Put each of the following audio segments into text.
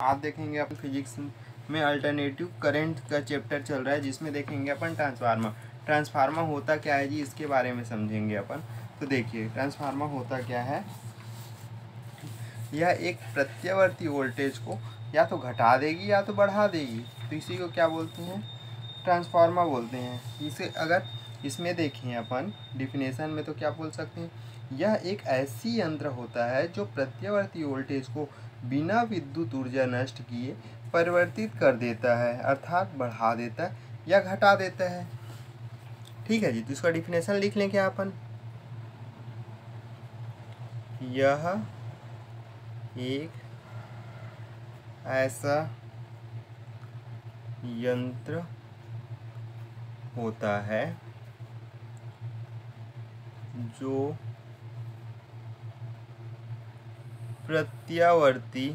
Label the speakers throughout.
Speaker 1: आज देखेंगे अपन फिजिक्स में अल्टरनेटिव करंट का चैप्टर चल रहा है, जिसमें देखेंगे अपन ट्रांसफार्मर। ट्रांसफार्मर होता क्या है जी, इसके बारे में समझेंगे अपन। तो देखिए ट्रांसफार्मर होता क्या है। यह एक प्रत्यावर्ती वोल्टेज को या तो घटा देगी या तो बढ़ा देगी, तो इसी को क्या बोलते हैं, ट्रांसफार्मर बोलते हैं। इसे अगर इसमें देखें अपन डिफिनेशन में तो क्या बोल सकते हैं, यह एक ऐसी यंत्र होता है जो प्रत्यावर्ती वोल्टेज को बिना विद्युत ऊर्जा नष्ट किए परिवर्तित कर देता है, अर्थात बढ़ा देता है या घटा देता है। ठीक है जी, तो इसका डिफिनेशन लिख लें क्या अपन। यह एक ऐसा यंत्र होता है जो प्रत्यावर्ती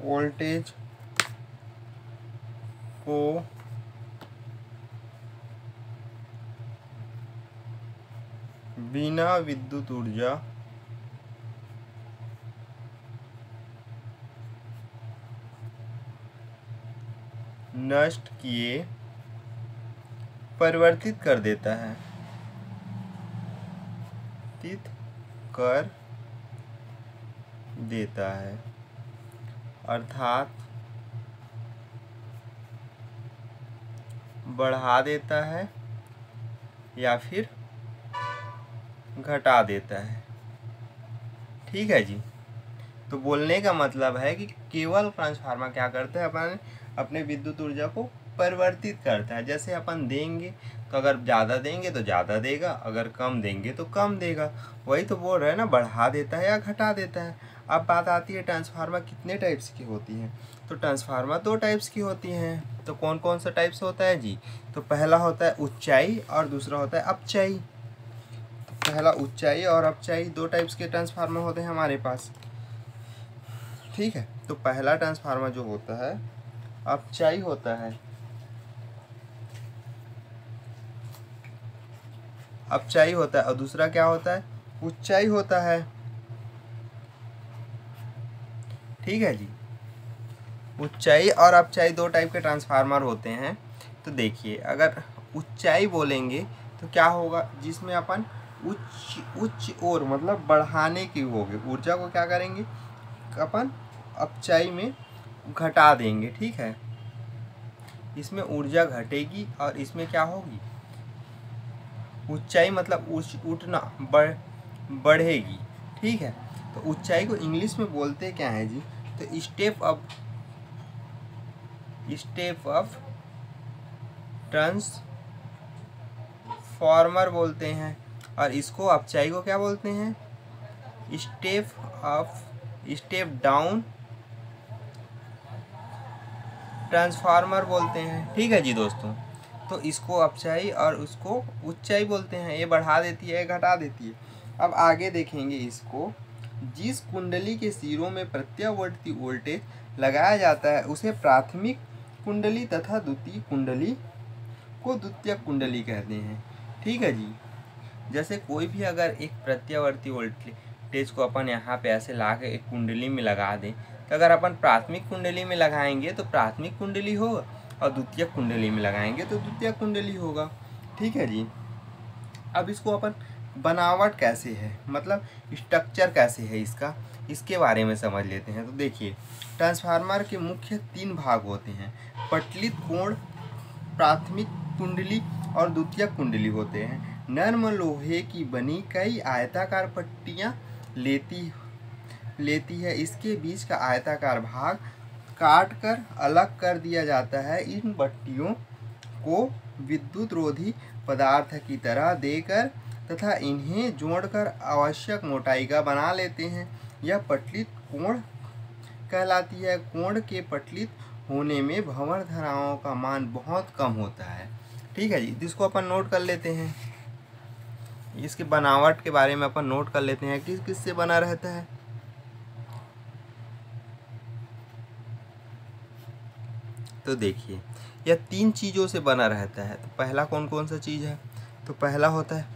Speaker 1: वोल्टेज को बिना विद्युत ऊर्जा नष्ट किए परिवर्तित कर देता है, अर्थात बढ़ा देता है या फिर घटा देता है। ठीक है जी, तो बोलने का मतलब है कि केवल ट्रांसफार्मर क्या करता है, अपने विद्युत ऊर्जा को परिवर्तित करता है। जैसे अपन देंगे तो अगर ज़्यादा देंगे तो ज़्यादा देगा, अगर कम देंगे तो कम देगा। वही तो बोल रहे हैं ना, बढ़ा देता है या घटा देता है। अब बात आती है ट्रांसफार्मर कितने टाइप्स की होती हैं। तो ट्रांसफार्मर 2 टाइप्स की होती हैं। तो कौन कौन सा टाइप्स होता है जी, तो पहला होता है ऊंचाई और दूसरा होता है अपचाई। पहला ऊंचाई और अपचाई 2 टाइप्स के ट्रांसफार्मर होते हैं हमारे पास। ठीक है, तो पहला ट्रांसफार्मर जो होता है अपचाई होता है, अपचाई होता है, और दूसरा क्या होता है, ऊंचाई होता है। ठीक है जी, ऊंचाई और अपचाई 2 टाइप के ट्रांसफार्मर होते हैं। तो देखिए अगर ऊंचाई बोलेंगे तो क्या होगा, जिसमें अपन उच्च और मतलब बढ़ाने की होगी ऊर्जा को क्या करेंगे अपन अपचाई में घटा देंगे। ठीक है, इसमें ऊर्जा घटेगी और इसमें क्या होगी, ऊंचाई मतलब उठना बढ़ेगी। ठीक है, तो ऊंचाई को इंग्लिश में बोलते क्या है जी, तो स्टेप अप ट्रांसफार्मर बोलते हैं। और इसको अपचाई को क्या बोलते हैं, स्टेप डाउन ट्रांसफार्मर बोलते हैं। ठीक है जी दोस्तों, तो इसको अपचाई और उसको ऊंचाई बोलते हैं। ये बढ़ा देती है, घटा देती है। अब आगे देखेंगे इसको, जिस कुंडली के सिरों में प्रत्यावर्ती वोल्टेज लगाया जाता है उसे प्राथमिक कुंडली तथा द्वितीय कुंडली को द्वितीयक कुंडली कहते हैं। ठीक है जी, जैसे कोई भी अगर एक प्रत्यावर्ती वोल्टेज को अपन यहाँ पे ऐसे ला के एक कुंडली में लगा दें, तो अगर अपन प्राथमिक कुंडली में लगाएंगे तो प्राथमिक कुंडली होगा और द्वितीयक कुंडली में लगाएंगे तो द्वितीयक कुंडली होगा। ठीक है जी, अब इसको अपन बनावट कैसे है, मतलब स्ट्रक्चर कैसे है इसका, इसके बारे में समझ लेते हैं। तो देखिए ट्रांसफार्मर के मुख्य 3 भाग होते हैं, पटलित कोण, प्राथमिक कुंडली और द्वितीयक कुंडली होते हैं। नर्म लोहे की बनी कई आयताकार पट्टियां लेती है, इसके बीच का आयताकार भाग काट कर अलग कर दिया जाता है। इन पट्टियों को विद्युत रोधी पदार्थ की तरह देकर तथा इन्हें जोड़कर आवश्यक मोटाई का बना लेते हैं। यह पटलित कोण कहलाती है। कोण के पटलित होने में भंवर धाराओं का मान बहुत कम होता है। ठीक है जी, जिसको अपन नोट कर लेते हैं, इसके बनावट के बारे में अपन नोट कर लेते हैं, किस किस से बना रहता है। तो देखिए यह 3 चीज़ों से बना रहता है। तो पहला कौन कौन सा चीज़ है, तो पहला होता है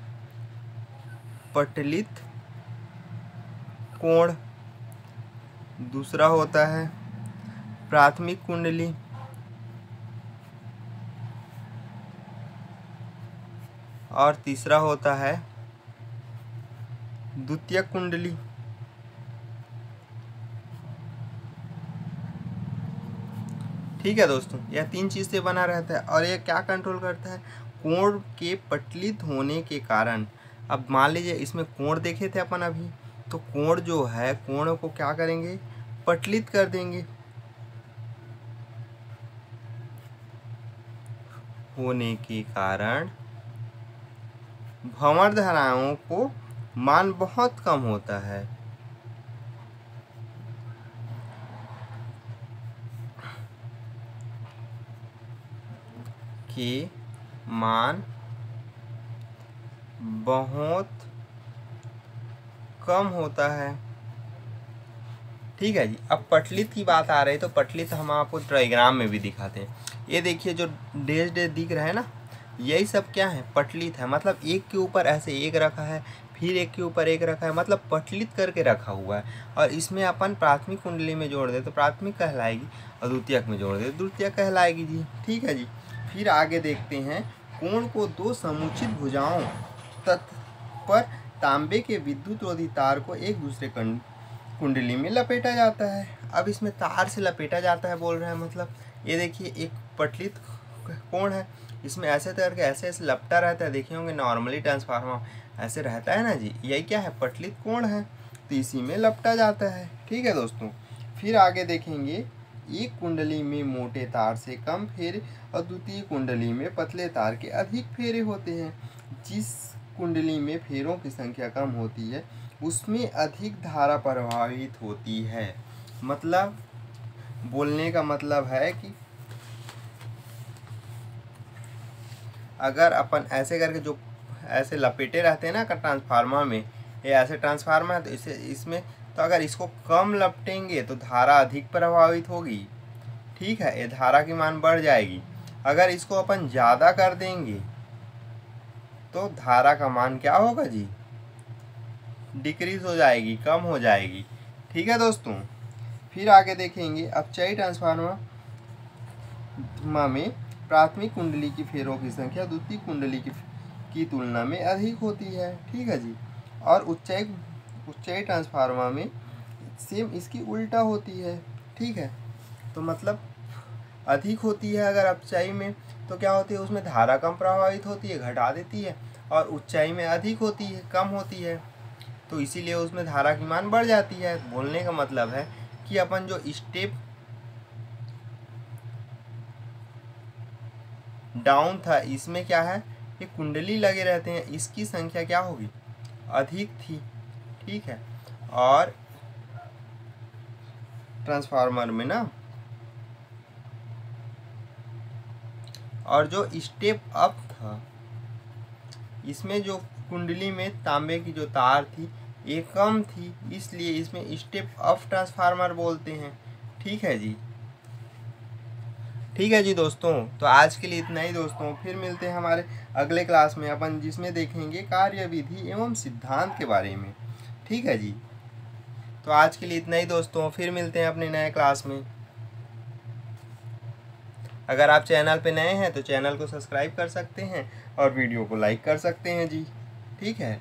Speaker 1: पटलित कोण, दूसरा होता है प्राथमिक कुंडली, और तीसरा होता है द्वितीयक कुंडली। ठीक है दोस्तों, यह 3 चीज़ से बना रहता है और यह क्या कंट्रोल करता है, कोण के पटलित होने के कारण। अब मान लीजिए इसमें कोण देखे थे अपन अभी, तो कोण जो है, कोण को क्या करेंगे, पटलित कर देंगे होने के कारण भंवर धाराओं को मान बहुत कम होता है। के मान बहुत कम होता है। ठीक है जी। अब पटलित की बात आ रही है, तो पटलित हम आपको ट्राइग्राम में भी दिखाते हैं। ये देखिए जो डैश डैश दिख रहा है ना, यही सब क्या है, पटलित है। मतलब एक के ऊपर ऐसे एक रखा है, फिर एक के ऊपर एक रखा है, मतलब पटलित करके रखा हुआ है। और इसमें अपन प्राथमिक कुंडली में जोड़ दे तो प्राथमिक कहलाएगी, और द्वितीयक में जोड़ दे तो द्वितीयक कहलाएगी जी। ठीक है जी। फिर आगे देखते हैं, कोण को 2 समुचित भुजाओं पर तांबे के विद्युत रोधी तार को एक दूसरे कुंडली में लपेटा जाता है। अब इसमें तार से लपेटा जाता है बोल रहे हैं, मतलब ये देखिए एक पटलित कोण है, इसमें ऐसे करके ऐसे ऐसे लपटा रहता है। देखे होंगे नॉर्मली ट्रांसफार्मर ऐसे रहता है ना जी, यही क्या है, पटलित कोण है, तो इसी में लपटा जाता है। ठीक है दोस्तों। फिर आगे देखेंगे, एक कुंडली में मोटे तार से कम फेरे और द्वितीय कुंडली में पतले तार के अधिक फेरे होते हैं। जिस कुंडली में फेरों की संख्या कम होती है उसमें अधिक धारा प्रवाहित होती है। मतलब बोलने का मतलब है कि अगर अपन ऐसे करके जो ऐसे लपेटे रहते हैं ना ट्रांसफार्मर में, ये ऐसे ट्रांसफार्मर है तो इसे इसमें तो अगर इसको कम लपटेंगे तो धारा अधिक प्रभावित होगी। ठीक है, ये धारा की मान बढ़ जाएगी। अगर इसको अपन ज़्यादा कर देंगे तो धारा का मान क्या होगा जी, डिक्रीज हो जाएगी, कम हो जाएगी। ठीक है दोस्तों। फिर आगे देखेंगे, अपचयी ट्रांसफार्मर में प्राथमिक कुंडली की फेरों की संख्या द्वितीय कुंडली की तुलना में अधिक होती है। ठीक है जी। और उच्चयी ट्रांसफार्मर में सेम इसकी उल्टा होती है। ठीक है, तो मतलब अधिक होती है अगर अपचयी में, तो क्या होती है, उसमें धारा कम प्रभावित होती है, घटा देती है, और उच्चाई में अधिक होती है, कम होती है, तो इसीलिए उसमें धारा की मान बढ़ जाती है। बोलने का मतलब है कि अपन जो स्टेप डाउन था इसमें क्या है, ये कुंडली लगे रहते हैं, इसकी संख्या क्या होगी, अधिक थी। ठीक है, और ट्रांसफार्मर में ना, और जो स्टेप अप था इसमें जो कुंडली में तांबे की जो तार थी ये कम थी, इसलिए इसमें स्टेप अप ट्रांसफार्मर बोलते हैं। ठीक है जी। ठीक है जी दोस्तों, तो आज के लिए इतना ही दोस्तों। फिर मिलते हैं हमारे अगले क्लास में अपन, जिसमें देखेंगे कार्यविधि एवं सिद्धांत के बारे में। ठीक है जी। तो आज के लिए इतना ही दोस्तों, फिर मिलते हैं अपने नए क्लास में। अगर आप चैनल पे नए हैं तो चैनल को सब्सक्राइब कर सकते हैं और वीडियो को लाइक कर सकते हैं जी। ठीक है।